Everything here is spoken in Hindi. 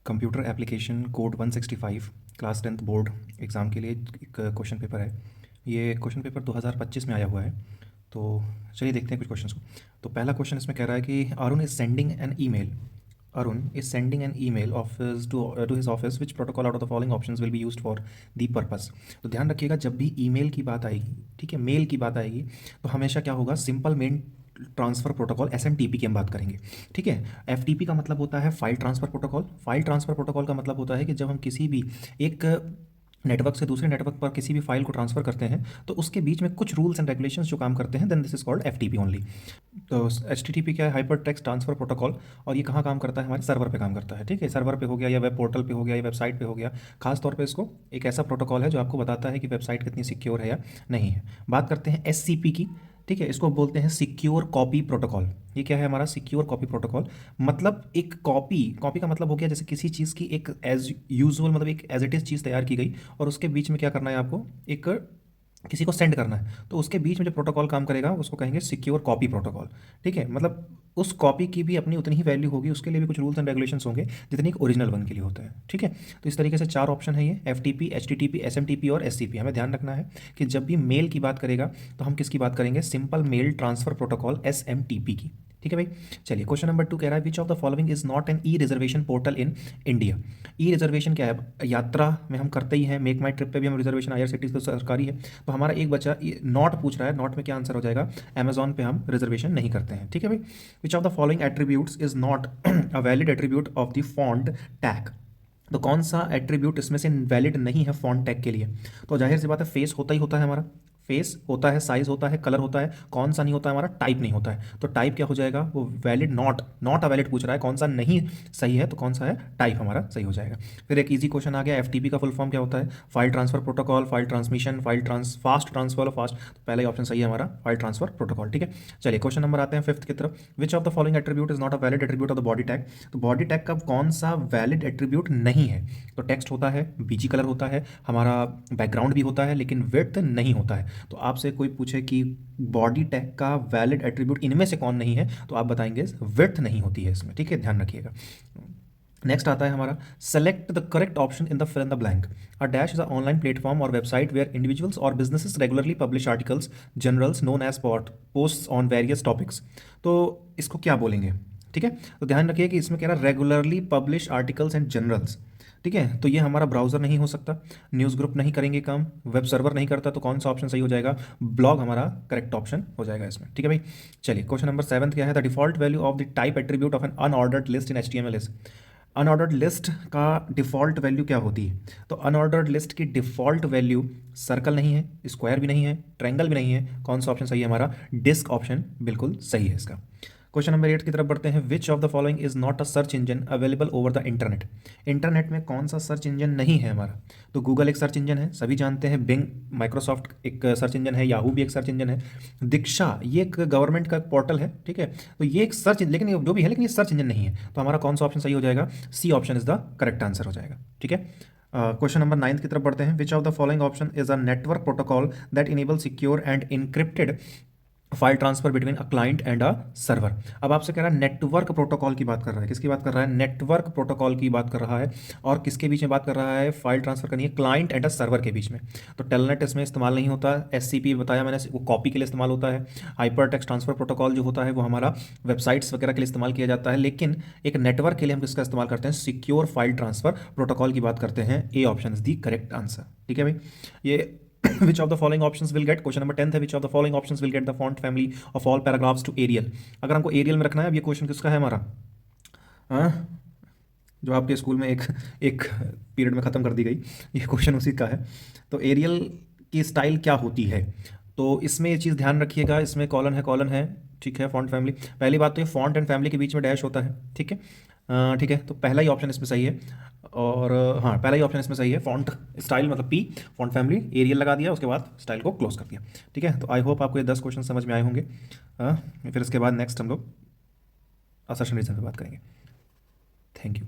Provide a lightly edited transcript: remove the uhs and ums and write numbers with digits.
Computer application code 165 class 10th board exam के लिए एक क्वेश्चन पेपर है। ये क्वेश्चन पेपर 2025 में आया हुआ है। तो चलिए देखते हैं कुछ क्वेश्चंस को। तो पहला क्वेश्चन इसमें कह रहा है कि Arun is sending an email office to his office which protocol out of the following options will be used for the purpose. तो ध्यान रखिएगा, जब भी ईमेल की बात आएगी, ठीक है, मेल की बात आएगी, तो हमेशा क्या होगा, simple mail transfer protocol SMTP की हम बात करेंगे। ठीक है, एफटीपी का मतलब होता है file transfer protocol. File transfer protocol का मतलब होता है कि जब हम किसी भी एक नेटवर्क से दूसरे नेटवर्क पर किसी भी फाइल को ट्रांसफ़र करते हैं तो उसके बीच में कुछ रूल्स एंड रेगुलेशंस जो काम करते हैं, then this is called FTP only. तो एचटीटीपी क्या है, हाइपर टेक्स्ट ट्रांसफ़र प्रोटोकॉल, और ये कहाँ काम करता है, हमारे सर्वर पे काम करता है। ठीक है, सर्वर पे हो गया या वेब पोर्टल पे हो गया या वेबसाइट पे हो गया। खास तौर पे इसको एक ऐसा प्रोटोकॉल है जो आपको बताता है कि वेबसाइट कितनी सिक्योर है या नहीं है। बात करते हैं एससीपी की। ठीक है, इसको बोलते हैं सिक्योर कॉपी प्रोटोकॉल। ये क्या है हमारा सिक्योर कॉपी प्रोटोकॉल, मतलब एक कॉपी कॉपी का मतलब हो गया जैसे किसी चीज़ की एक एज यूजुअल, मतलब एक एज इट इज़ चीज़ तैयार की गई और उसके बीच में क्या करना है आपको, एक किसी को सेंड करना है, तो उसके बीच में जो प्रोटोकॉल काम करेगा उसको कहेंगे सिक्योर कॉपी प्रोटोकॉल। ठीक है, मतलब उस कॉपी की भी अपनी उतनी ही वैल्यू होगी, उसके लिए भी कुछ रूल्स एंड रेगुलेशंस होंगे जितनी एक ओरिजिनल वन के लिए होता है। ठीक है, तो इस तरीके से 4 ऑप्शन है ये, एफटीपी, एचटीटीपी, एसएमटीपी और एससीपी। हमें ध्यान रखना है कि जब भी मेल की बात करेगा तो हम किसकी बात करेंगे, simple mail transfer protocol SMTP की। ठीक है भाई, चलिए क्वेश्चन नंबर 2 कह रहा है which of the following is not an e reservation portal in India. E reservation क्या है, यात्रा में हम करते ही हैं, मेक माई ट्रिप पे भी हम रिजर्वेशन आईआरसीटीसी तो सरकारी है। तो हमारा एक बच्चा नॉट पूछ रहा है, नॉट में क्या आंसर हो जाएगा, अमेजॉन पे हम रिजर्वेशन नहीं करते हैं। ठीक है भाई, विच of the following attributes is not a valid attribute of the font tag. तो कौन सा एट्रीब्यूट इसमें से वैलिड नहीं है फॉन्ट टैग के लिए। तो जाहिर सी बात है, फेस होता ही होता है हमारा, फेस होता है, साइज होता है, कलर होता है, कौन सा नहीं होता है हमारा, टाइप नहीं होता है। तो टाइप क्या हो जाएगा, वो वैलिड नॉट अ वैलिड पूछ रहा है, कौन सा नहीं सही है, तो कौन सा है, टाइप हमारा सही हो जाएगा। फिर एक इजी क्वेश्चन आ गया, एफटीपी का फुल फॉर्म क्या होता है, file transfer protocol, file transmission, fast transfer fast, तो पहला ही ऑप्शन सही है हमारा, फाइल ट्रांसफर प्रोटोकॉल। ठीक है, चलिए क्वेश्चन नंबर आते हैं 5th की तरफ, विच of the following attribute is not a valid attribute of the body tag. तो बॉडी टैग का कौन सा वैलिड एट्रीब्यूट नहीं है, तो टेक्स्ट होता है, बीजी कलर होता है, हमारा बैकग्राउंड भी होता है, लेकिन विड्थ नहीं होता है। तो आपसे कोई पूछे कि बॉडी टैग का वैलिड एट्रीब्यूट इनमें से कौन नहीं है, तो आप बताएंगे विड्थ नहीं होती है इसमें। ठीक है, ध्यान रखिएगा। नेक्स्ट आता है हमारा, select the correct option in the fill in the blank. A dash is a online platform or website where individuals or businesses regularly publish articles journals known as posts on various topics. तो इसको क्या बोलेंगे। ठीक है, तो ध्यान रखिए कि इसमें कह रहा है regularly publish articles and generals. ठीक है, तो ये हमारा ब्राउज़र नहीं हो सकता, न्यूज़ ग्रुप नहीं करेंगे काम, वेब सर्वर नहीं करता, तो कौन सा ऑप्शन सही हो जाएगा, ब्लॉग हमारा करेक्ट ऑप्शन हो जाएगा इसमें। ठीक है भाई, चलिए क्वेश्चन नंबर 7 क्या है, the default value of the type attribute of an unordered list in HTML is. Unordered list का डिफ़ॉल्ट वैल्यू क्या होती है, तो अनऑर्डर्ड लिस्ट की डिफ़ॉल्ट वैल्यू सर्कल नहीं है, स्क्वायर भी नहीं है, ट्रायंगल भी नहीं है, कौन सा ऑप्शन सही है हमारा, डिस्क ऑप्शन बिल्कुल सही है इसका। क्वेश्चन नंबर 8 की तरफ बढ़ते हैं, विच of the following is not a search engine available over the internet. Internet में कौन सा सर्च इंजन नहीं है हमारा, तो गूगल एक सर्च इंजन है, सभी जानते हैं, बिंग माइक्रोसॉफ्ट एक सर्च इंजन है, याहू भी एक सर्च इंजन है, दीक्षा ये एक गवर्नमेंट का पोर्टल है। ठीक है, तो ये एक सर्च, लेकिन जो भी है, लेकिन ये सर्च इंजन नहीं है, तो हमारा कौन सा ऑप्शन सही हो जाएगा, C option is the correct answer हो जाएगा। ठीक है, क्वेश्चन नंबर 9 की तरफ बढ़ते हैं, विच of the following option is a network protocol that enable secure and encrypted file transfer between a client and a server. अब आपसे कह रहा है नेटवर्क प्रोटोकॉल की बात कर रहा है, किसकी बात कर रहा है, नेटवर्क प्रोटोकॉल की बात कर रहा है, और किसके बीच में बात कर रहा है, फाइल ट्रांसफर करनी है क्लाइंट एंड अ सर्वर के बीच में। तो टेलनेट इसमें इस्तेमाल नहीं होता, एससीपी बताया मैंने, वो कॉपी के लिए इस्तेमाल होता है। हाइपर टेक्स्ट ट्रांसफर प्रोटोकॉल जो होता है वो हमारा वेबसाइट्स वगैरह के लिए इस्तेमाल किया जाता है, लेकिन एक नेटवर्क के लिए हम किसका इस्तेमाल करते हैं, सिक्योर फाइल ट्रांसफर प्रोटोकॉल की बात करते हैं। A option is the correct answer. ठीक है भाई, ये which of the following options will get, question number 10 है, which of the following options will get the font family of all paragraphs to Arial। अगर हमको एरियल में रखना है, अब ये क्वेश्चन किसका है हमारा, हाँ, जो आपके स्कूल में एक एक पीरियड में ख़त्म कर दी गई, ये क्वेश्चन उसी का है। तो एरियल की स्टाइल क्या होती है, तो इसमें ये चीज़ ध्यान रखिएगा, इसमें कॉलन है। ठीक है, फॉन्ट फैमिली, पहली बात तो ये फॉन्ट एंड फैमिली के बीच में डैश होता है। ठीक है, ठीक है, तो पहला ही ऑप्शन इसमें सही है, और हाँ, पहला ही ऑप्शन इसमें सही है, फॉन्ट स्टाइल मतलब पी, फॉन्ट फैमिली, एरियल लगा दिया, उसके बाद स्टाइल को क्लोज कर दिया। ठीक है, तो आई होप आपको ये 10 क्वेश्चन समझ में आए होंगे। फिर इसके बाद नेक्स्ट हम लोग असर्शन रीजन पे बात करेंगे। Thank you.